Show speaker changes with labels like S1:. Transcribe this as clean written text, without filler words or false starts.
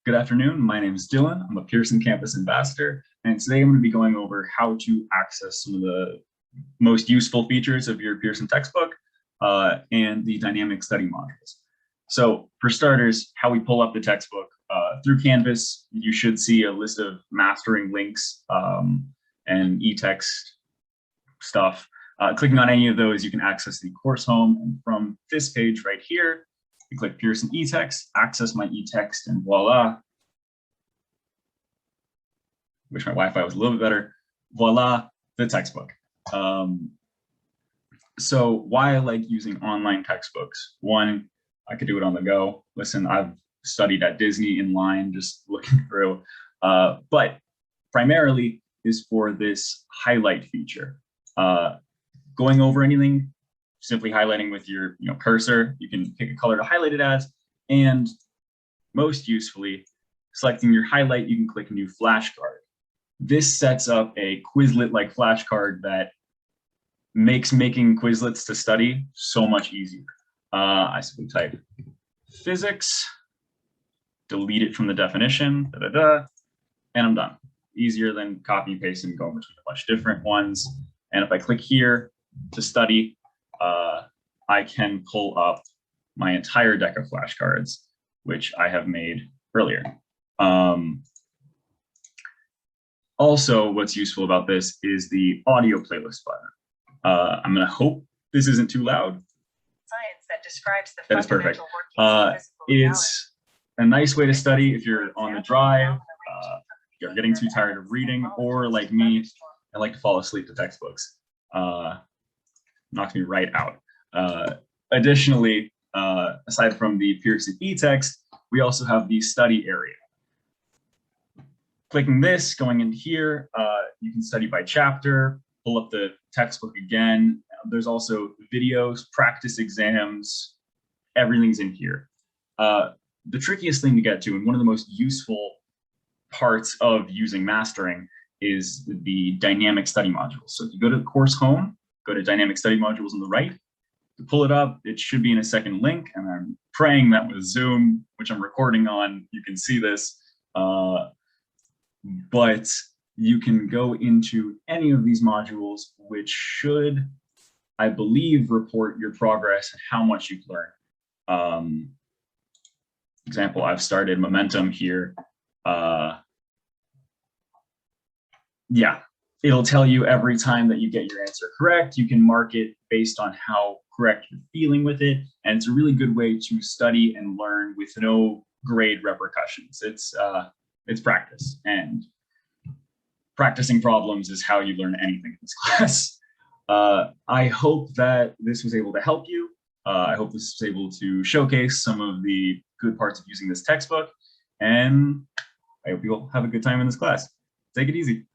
S1: Good afternoon. My name is Dylan. I'm a Pearson Campus Ambassador, and today I'm going to be going over how to access some of the most useful features of your Pearson textbook and the dynamic study modules. So for starters, how we pull up the textbook. Through Canvas, you should see a list of mastering links and EText stuff. Clicking on any of those, you can access the course home, and from this page right here, you click Pearson EText, access my EText, and voila. Wish my Wi-Fi was a little bit better. Voila, the textbook. So why I like using online textbooks? One, I could do it on the go. Listen, I've studied at Disney in line, just looking through, but primarily is for this highlight feature. Going over anything, simply highlighting with your cursor, you can pick a color to highlight it as, and most usefully, selecting your highlight, you can click New Flashcard. This sets up a Quizlet-like flashcard that makes making Quizlets to study so much easier. I simply type physics, delete it from the definition, and I'm done. Easier than copy and paste and going between a bunch of different ones. And if I click here to study, I can pull up my entire deck of flashcards, which I have made earlier. Also, what's useful about this is the audio playlist button. I'm going to hope this isn't too loud.
S2: Science that describes the
S1: that is perfect.
S2: It's
S1: a nice way to study if you're on the drive, you're getting too tired of reading, or like me, I like to fall asleep to textbooks. Knocks me right out. Additionally, aside from the Pearson EText, we also have the study area. Clicking this, going in here, you can study by chapter, pull up the textbook again. There's also videos, practice exams, everything's in here. The trickiest thing to get to, and one of the most useful parts of using mastering, is the dynamic study modules. So if you go to the course home, go to dynamic study modules on the right, to pull it up, it should be in a second link, and I'm praying that with Zoom, which I'm recording on, you can see this. But you can go into any of these modules, which should, I believe, report your progress and how much you've learned. Example, I've started momentum here. Yeah, it'll tell you every time that you get your answer correct. You can mark it based on how correct you're feeling with it. And it's a really good way to study and learn with no grade repercussions. It's practice, and practicing problems is how you learn anything in this class. I hope that this was able to help you. I hope this was able to showcase some of the good parts of using this textbook, and I hope you'll have a good time in this class. Take it easy.